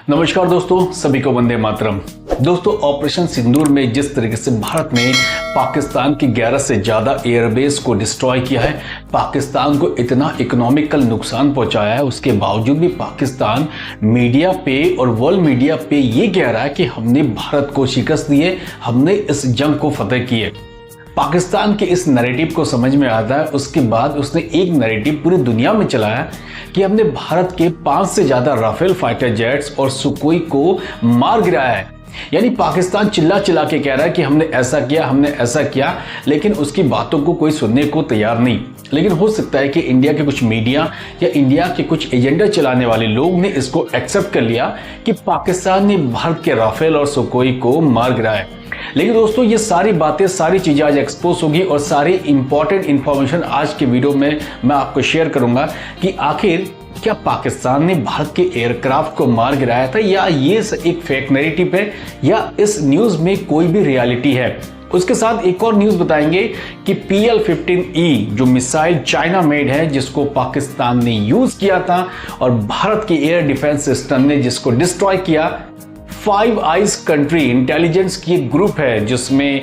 नमस्कार दोस्तों, सभी को वंदे मातरम। दोस्तों, ऑपरेशन सिंदूर में जिस तरीके से भारत ने पाकिस्तान की 11 से ज्यादा एयरबेस को डिस्ट्रॉय किया है, पाकिस्तान को इतना इकोनॉमिकल नुकसान पहुंचाया है, उसके बावजूद भी पाकिस्तान मीडिया पे और वर्ल्ड मीडिया पे ये कह रहा है कि हमने भारत को शिकस्त दी है, हमने इस जंग को फतेह की है। पाकिस्तान के इस नैरेटिव को समझ में आता है, उसके बाद उसने एक नैरेटिव पूरी दुनिया में चलाया कि हमने भारत के 5 से ज्यादा राफेल फाइटर जेट्स और सुकोई को मार गिराया है। यानी पाकिस्तान चिल्ला चिल्ला के कह रहा है कि हमने ऐसा किया, लेकिन उसकी बातों को कोई सुनने को तैयार नहीं। लेकिन हो सकता है कि इंडिया के कुछ मीडिया या इंडिया के कुछ एजेंडा चलाने वाले लोग ने इसको एक्सेप्ट कर लिया कि पाकिस्तान ने भारत के राफेल और सुकोई को मार गिराया। लेकिन दोस्तों, ये सारी बातें, सारी चीजें आज एक्सपोज होगी और सारी इंपॉर्टेंट इंफॉर्मेशन आज के वीडियो में मैं आपको शेयर करूंगा कि आखिर क्या पाकिस्तान ने भारत के एयरक्राफ्ट को मार गिराया था, या ये एक फेक नैरेटिव है, या इस न्यूज में कोई भी रियलिटी है। उसके साथ एक और न्यूज बताएंगे कि PL-15E जो मिसाइल चाइना मेड है, जिसको पाकिस्तान ने यूज किया था और भारत के एयर डिफेंस सिस्टम ने जिसको डिस्ट्रॉय किया। 5 आइज कंट्री इंटेलिजेंस की ग्रुप है, जिसमें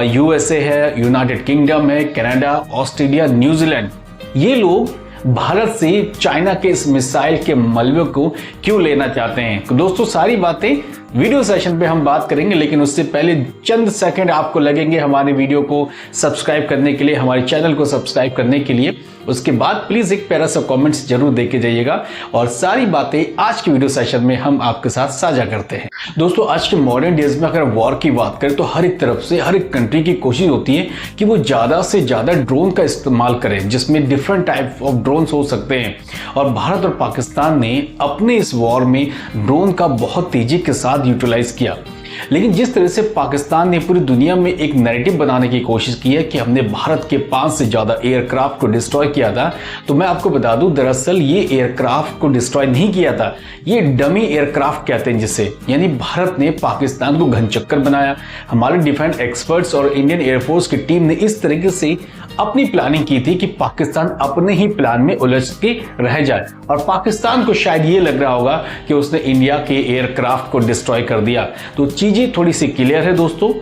USA है, यूनाइटेड किंगडम है, कनाडा, ऑस्ट्रेलिया, न्यूजीलैंड। ये लोग भारत से चाइना के इस मिसाइल के मलबे को क्यों लेना चाहते हैं। तो दोस्तों, सारी बातें वीडियो सेशन पे हम बात करेंगे, लेकिन उससे पहले चंद सेकंड आपको लगेंगे हमारे वीडियो को सब्सक्राइब करने के लिए, हमारे चैनल को सब्सक्राइब करने के लिए। उसके बाद प्लीज एक प्यारा सा कमेंट्स जरूर देके जाइएगा और सारी बातें आज के वीडियो सेशन में हम आपके साथ साझा करते हैं। दोस्तों, आज के मॉडर्न डेज में अगर वॉर की बात करें तो हर एक तरफ से, हर एक कंट्री की कोशिश होती है कि वो ज्यादा से ज्यादा ड्रोन का इस्तेमाल करें, जिसमें डिफरेंट टाइप ऑफ ड्रोन हो सकते हैं। और भारत और पाकिस्तान ने अपने इस वॉर में ड्रोन का बहुत तेजी के साथ यूटिलाइज किया। लेकिन जिस तरह से पाकिस्तान ने पूरी दुनिया में एक नैरेटिव बनाने की कोशिश की है कि हमने भारत के 5 से ज्यादा एयरक्राफ्ट को डिस्ट्रॉय किया था, तो मैं आपको बता दूं, दरअसल ये एयरक्राफ्ट को डिस्ट्रॉय नहीं किया था, ये डमी एयरक्राफ्ट कहते हैं जिसे। यानी भारत ने पाकिस्तान को घनचक्कर बनाया। हमारे डिफेंस एक्सपर्ट्स और इंडियन एयरफोर्स की टीम ने इस तरीके से अपनी प्लानिंग की थी कि पाकिस्तान अपने ही प्लान में उलझ के रह जाए, और पाकिस्तान को शायद ये लग रहा होगा कि उसने इंडिया के एयरक्राफ्ट को डिस्ट्रॉय कर दिया। तो चीजें थोड़ी सी क्लियर है दोस्तों।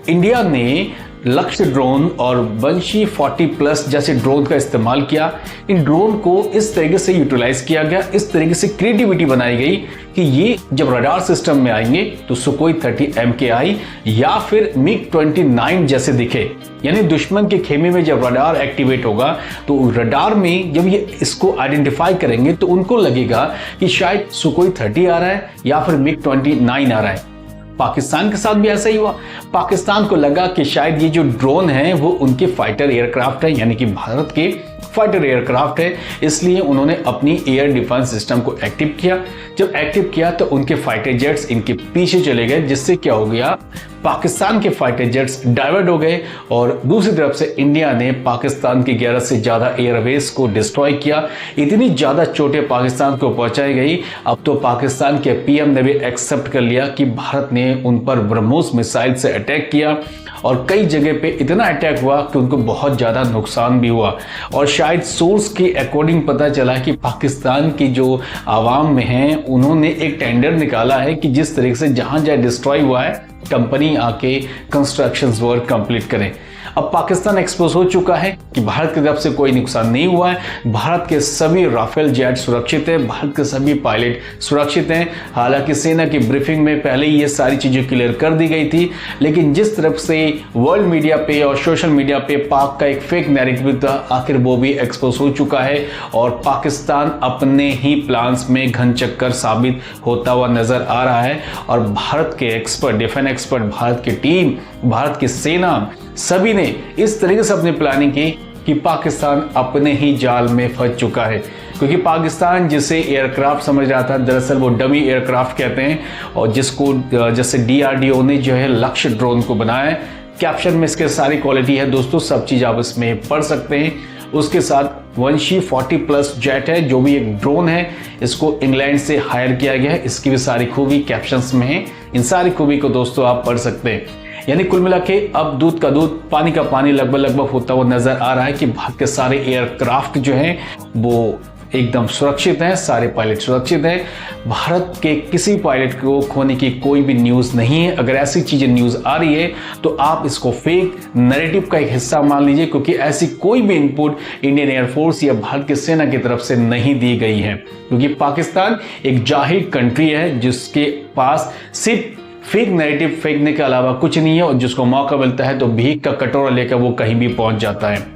इंडिया ने लक्ष्य ड्रोन और वंशी 40+ जैसे ड्रोन का इस्तेमाल किया। इन ड्रोन को इस तरीके से यूटिलाइज किया गया, इस तरीके से क्रिएटिविटी बनाई गई कि ये जब रडार सिस्टम में आएंगे तो सुकोई 30 MKI या फिर MiG-29 जैसे दिखे। यानी दुश्मन के खेमे में जब रडार एक्टिवेट होगा तो रडार में जब ये इसको आइडेंटिफाई करेंगे तो उनको लगेगा कि शायद सुकोई 30 आ रहा है या फिर MiG-29 आ रहा है। पाकिस्तान के साथ भी ऐसा ही हुआ। पाकिस्तान को लगा कि शायद ये जो ड्रोन हैं वो उनके फाइटर एयरक्राफ्ट है, यानी कि भारत के फाइटर एयरक्राफ्ट है, इसलिए उन्होंने अपनी एयर डिफेंस सिस्टम को एक्टिव किया। जब एक्टिव किया तो उनके फाइटर जेट्स इनके पीछे चले गए, जिससे क्या हो गया, पाकिस्तान के फाइटर जेट्स डाइवर्ट हो गए और दूसरी तरफ से इंडिया ने पाकिस्तान की 11 से ज्यादा एयरबेस को डिस्ट्रॉय किया। इतनी ज्यादा चोटें पाकिस्तान को पहुंचाई गई, अब तो पाकिस्तान के PM ने भी एक्सेप्ट कर लिया कि भारत ने उन पर ब्रह्मोस मिसाइल से अटैक किया, और कई जगह पे इतना अटैक हुआ कि उनको बहुत ज़्यादा नुकसान भी हुआ। और शायद सोर्स के अकॉर्डिंग पता चला कि पाकिस्तान की जो आवाम में हैं, उन्होंने एक टेंडर निकाला है कि जिस तरीके से जहाँ जहाँ डिस्ट्रॉय हुआ है, कंपनी आके कंस्ट्रक्शन वर्क कंप्लीट करें। अब पाकिस्तान एक्सपोज हो चुका है कि भारत की तरफ से कोई नुकसान नहीं हुआ है, भारत के सभी राफेल जेट सुरक्षित है, भारत के सभी पायलट सुरक्षित हैं। हालांकि सेना की ब्रीफिंग में पहले ही ये सारी चीजें क्लियर कर दी गई थी, लेकिन जिस तरफ से वर्ल्ड मीडिया पे और सोशल मीडिया पे पाक का एक फेक नैरेटिव था, आखिर वो भी एक्सपोज हो चुका है और पाकिस्तान अपने ही प्लान्स में घनचक्कर साबित होता हुआ नजर आ रहा है। और भारत के एक्सपर्ट, डिफेंस एक्सपर्ट, भारत की टीम, भारत की सेना, सभी ने इस तरीके से अपनी प्लानिंग की कि पाकिस्तान अपने ही जाल में फंस चुका है। क्योंकि पाकिस्तान जिसे एयरक्राफ्ट समझ रहा था, दरअसल वो डमी एयरक्राफ्ट कहते हैं, और जिसको जैसे DRDO ने जो है लक्ष्य ड्रोन को बनाया है। कैप्शन में इसके सारी क्वालिटी है दोस्तों, सब चीज़ आप इसमें पढ़ सकते हैं। उसके साथ वंशी 40+ जेट है, जो भी एक ड्रोन है, इसको इंग्लैंड से हायर किया गया है। इसकी भी सारी खूबी कैप्शंस में है, इन सारी खूबी को दोस्तों आप पढ़ सकते हैं। यानी कुल मिला के अब दूध का दूध पानी का पानी लगभग होता हुआ नजर आ रहा है कि भारत के सारे एयरक्राफ्ट जो हैं वो एकदम सुरक्षित हैं, सारे पायलट सुरक्षित हैं। भारत के किसी पायलट को खोने की कोई भी न्यूज़ नहीं है। अगर ऐसी चीज़ें न्यूज़ आ रही है तो आप इसको फेक नैरेटिव का एक हिस्सा मान लीजिए, क्योंकि ऐसी कोई भी इनपुट इंडियन एयरफोर्स या भारत की सेना की तरफ से नहीं दी गई है। क्योंकि पाकिस्तान एक जाहिल कंट्री है जिसके पास सिर्फ फेक नैरेटिव फेंकने के अलावा कुछ नहीं है, और जिसको मौका मिलता है तो भीख का कटोरा लेकर वो कहीं भी पहुंच जाता है।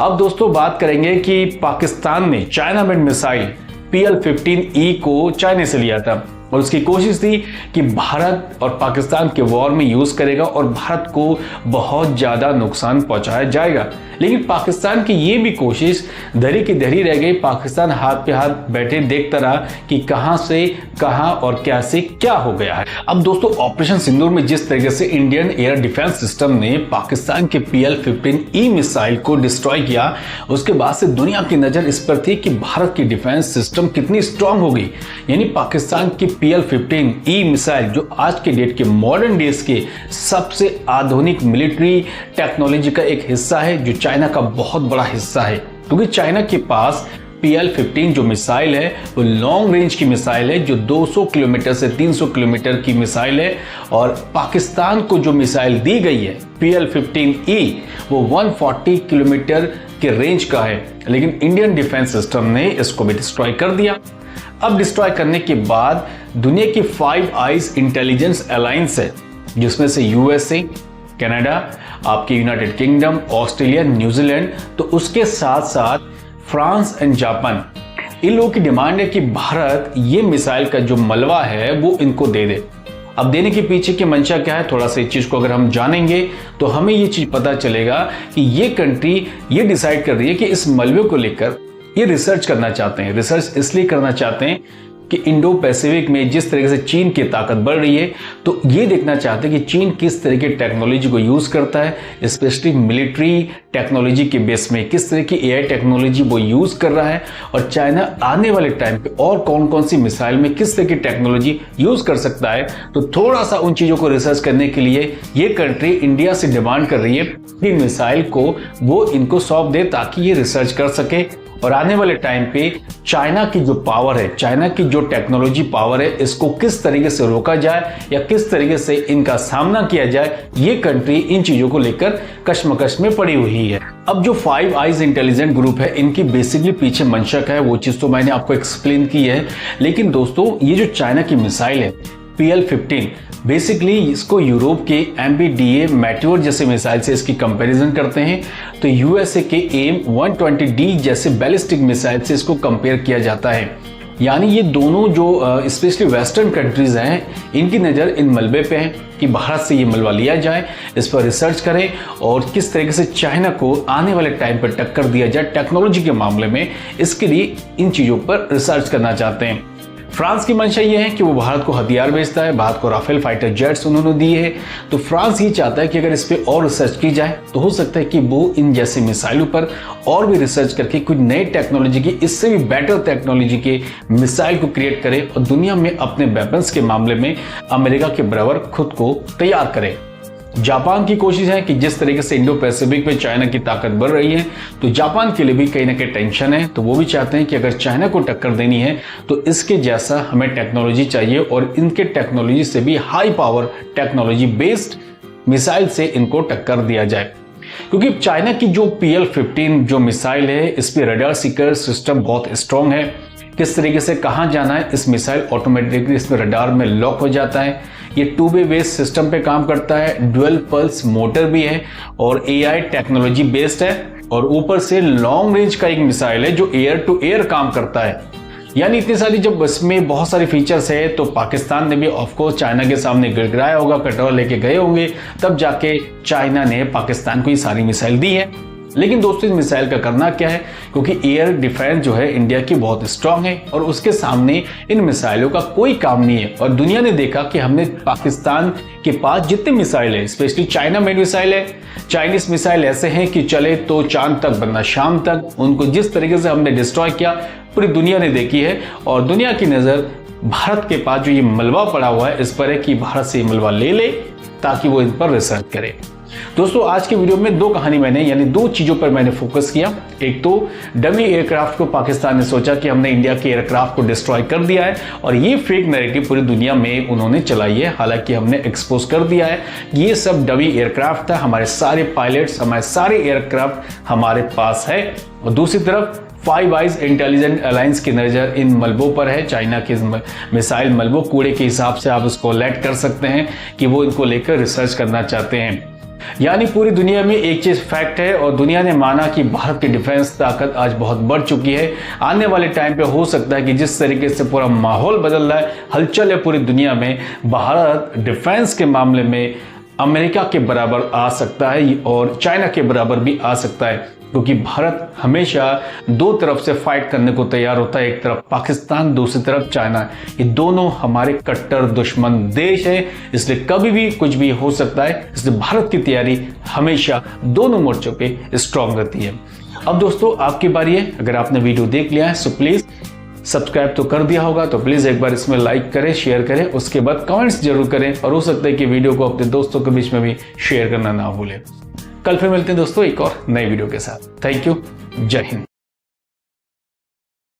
अब दोस्तों बात करेंगे कि पाकिस्तान ने चाइना मेड मिसाइल PL-15E को चाइना से लिया था और उसकी कोशिश थी कि भारत और पाकिस्तान के वॉर में यूज़ करेगा और भारत को बहुत ज़्यादा नुकसान पहुंचाया जाएगा। लेकिन पाकिस्तान की ये भी कोशिश धरी की धरी रह गई। पाकिस्तान हाथ पे हाथ बैठे देखता रहा कि कहां से कहां और क्या से क्या हो गया है। अब दोस्तों ऑपरेशन सिंदूर में जिस तरीके से इंडियन एयर डिफेंस सिस्टम ने पाकिस्तान के PL-15E मिसाइल को डिस्ट्रॉय किया, उसके बाद से दुनिया की नज़र इस पर थी कि भारत की डिफेंस सिस्टम कितनी स्ट्रांग होगी। यानी पाकिस्तान की PL-15E मिसाइल जो आज के डेट के मॉडर्न डेज के सबसे आधुनिक मिलिट्री टेक्नोलॉजी का एक हिस्सा है, जो चाइना का बहुत बड़ा हिस्सा है। क्योंकि चाइना के पास PL-15 जो मिसाइल है वो लॉन्ग रेंज की मिसाइल है, जो 200 किलोमीटर से 300 किलोमीटर की मिसाइल है। और पाकिस्तान को जो मिसाइल दी गई है PL-15E वो 140 किलोमीटर के रेंज का है। लेकिन इंडियन डिफेंस सिस्टम ने इसको भी डिस्ट्रॉय कर दिया। अब डिस्ट्रॉय करने के बाद दुनिया की 5 आइज इंटेलिजेंस अलायंस है, जिसमें से USA, कनाडा, आपके यूनाइटेड किंगडम, ऑस्ट्रेलिया, न्यूजीलैंड, तो उसके साथ साथ फ्रांस एंड जापान, इन लोगों की डिमांड है कि भारत ये मिसाइल का जो मलबा है वो इनको दे दे। अब देने के पीछे की मंशा क्या है, थोड़ा सा इस चीज को अगर हम जानेंगे तो हमें ये चीज पता चलेगा कि ये कंट्री ये डिसाइड कर रही है कि इस मलबे को लेकर ये रिसर्च करना चाहते हैं। रिसर्च इसलिए करना चाहते हैं कि इंडो पैसिफिक में जिस तरीके से चीन की ताकत बढ़ रही है, तो ये देखना चाहते हैं कि चीन किस तरह की टेक्नोलॉजी को यूज़ करता है, स्पेशली मिलिट्री टेक्नोलॉजी के बेस में किस तरह की AI टेक्नोलॉजी वो यूज़ कर रहा है, और चाइना आने वाले टाइम पे और कौन कौन सी मिसाइल में किस तरह की टेक्नोलॉजी यूज़ कर सकता है। तो थोड़ा सा उन चीज़ों को रिसर्च करने के लिए ये कंट्री इंडिया से डिमांड कर रही है कि मिसाइल को वो इनको सौंप दे ताकि ये रिसर्च कर सके, और आने वाले टाइम पे चाइना की जो पावर है, चाइना की जो टेक्नोलॉजी पावर है, इसको किस तरीके से रोका जाए या किस तरीके से इनका सामना किया जाए, ये कंट्री इन चीजों को लेकर कश्मकश में पड़ी हुई है। अब जो 5 आइज इंटेलिजेंट ग्रुप है, इनकी बेसिकली पीछे मंशा है वो चीज तो मैंने आपको एक्सप्लेन की है। लेकिन दोस्तों ये जो चाइना की मिसाइल है PL-15, बेसिकली इसको यूरोप के MBDA मैट्योर जैसे मिसाइल से इसकी कंपैरिजन करते हैं, तो USA के AIM-120D जैसे बैलिस्टिक मिसाइल से इसको कंपेयर किया जाता है। यानी ये दोनों जो स्पेशली वेस्टर्न कंट्रीज हैं, इनकी नज़र इन मलबे पे है कि भारत से ये मलबा लिया जाए, इस पर रिसर्च करें और किस तरीके से चाइना को आने वाले टाइम पर टक्कर दिया जाए टेक्नोलॉजी के मामले में, इसके लिए इन चीज़ों पर रिसर्च करना चाहते हैं। फ्रांस की मंशा ये है कि वो भारत को हथियार बेचता है, भारत को राफेल फाइटर जेट्स उन्होंने दिए हैं, तो फ्रांस ये चाहता है कि अगर इस पर और रिसर्च की जाए तो हो सकता है कि वो इन जैसे मिसाइलों पर और भी रिसर्च करके कुछ नई टेक्नोलॉजी की, इससे भी बेटर टेक्नोलॉजी के मिसाइल को क्रिएट करे और दुनिया में अपने वेपन्स के मामले में अमेरिका के बराबर खुद को तैयार करे। जापान की कोशिश है कि जिस तरीके से इंडो पैसिफिक में चाइना की ताकत बढ़ रही है, तो जापान के लिए भी कहीं ना कहीं टेंशन है। तो वो भी चाहते हैं कि अगर चाइना को टक्कर देनी है तो इसके जैसा हमें टेक्नोलॉजी चाहिए और इनके टेक्नोलॉजी से भी high power technology based missile से इनको टक्कर दिया जाए। क्योंकि चाइना की जो PL-15 जो मिसाइल है, इस पर रडार सीकर सिस्टम बहुत स्ट्रॉन्ग है। किस तरीके से कहाँ जाना है, इस मिसाइल ऑटोमेटिकली इसमें रडार में लॉक हो जाता है। ये 2 वे बेस्ड सिस्टम पे काम करता है, ड्यूअल पल्स मोटर भी है और AI टेक्नोलॉजी बेस्ड है, और ऊपर से लॉन्ग रेंज का एक मिसाइल है जो एयर टू एयर काम करता है। यानी इतनी सारी जब इसमें बहुत सारे फीचर्स है, तो पाकिस्तान ने भी ऑफकोर्स चाइना के सामने गिड़गिड़ाया होगा, कटोरा लेके गए होंगे, तब जाके चाइना ने पाकिस्तान को ये सारी मिसाइल दी है। लेकिन दोस्तों इस मिसाइल का करना क्या है, क्योंकि एयर डिफेंस जो है इंडिया की बहुत स्ट्रांग है और उसके सामने इन मिसाइलों का कोई काम नहीं है। और दुनिया ने देखा कि हमने पाकिस्तान के पास जितने मिसाइल है, स्पेशली चाइना मेड मिसाइल है, चाइनीज मिसाइल ऐसे हैं कि चले तो चांद तक वरना शाम तक, उनको जिस तरीके से हमने डिस्ट्रॉय किया पूरी दुनिया ने देखी है। और दुनिया की नज़र भारत के पास जो ये मलबा पड़ा हुआ है इस पर है कि भारत से ये मलबा ले ले ताकि वो इन पर रिसर्च करे। दोस्तों आज की वीडियो में दो कहानी यानी दो चीजों पर मैंने फोकस किया। एक तो डमी एयरक्राफ्ट को पाकिस्तान ने सोचा कि हमने इंडिया के एयरक्राफ्ट को डिस्ट्रॉय कर दिया है और ये फेक नैरेटिव पूरी दुनिया में उन्होंने चलाई है। हालांकि हमने एक्सपोज कर दिया है ये सब डमी एयरक्राफ्ट था, हमारे सारे पायलट्स, हमारे सारे एयरक्राफ्ट हमारे पास है। और दूसरी तरफ फाइव आइज इंटेलिजेंट अलायंस की नजर इन मलबों पर है। चाइना के मिसाइल मलबों कूड़े के हिसाब से आप उसको अलर्ट कर सकते हैं कि वो इनको लेकर रिसर्च करना चाहते हैं। यानी पूरी दुनिया में एक चीज फैक्ट है और दुनिया ने माना कि भारत की डिफेंस ताकत आज बहुत बढ़ चुकी है। आने वाले टाइम पे हो सकता है कि जिस तरीके से पूरा माहौल बदल रहा है, हलचल है पूरी दुनिया में, भारत डिफेंस के मामले में अमेरिका के बराबर आ सकता है और चाइना के बराबर भी आ सकता है, क्योंकि भारत हमेशा दो तरफ से फाइट करने को तैयार होता है। एक तरफ पाकिस्तान, दूसरी तरफ चाइना। ये दोनों हमारे कट्टर दुश्मन देश हैं, इसलिए कभी भी कुछ भी हो सकता है। इसलिए भारत की तैयारी हमेशा दोनों मोर्चों पे स्ट्रांग रहती है। अब दोस्तों आपकी बारी है। अगर आपने वीडियो देख लिया है सो प्लीज सब्सक्राइब तो कर दिया होगा, तो प्लीज एक बार इसमें लाइक करें, शेयर करें, उसके बाद कमेंट्स जरूर करें और हो सकता है कि वीडियो को अपने दोस्तों के बीच में भी शेयर करना ना भूलें। कल फिर मिलते हैं दोस्तों एक और नई वीडियो के साथ। थैंक यू, जय हिंद।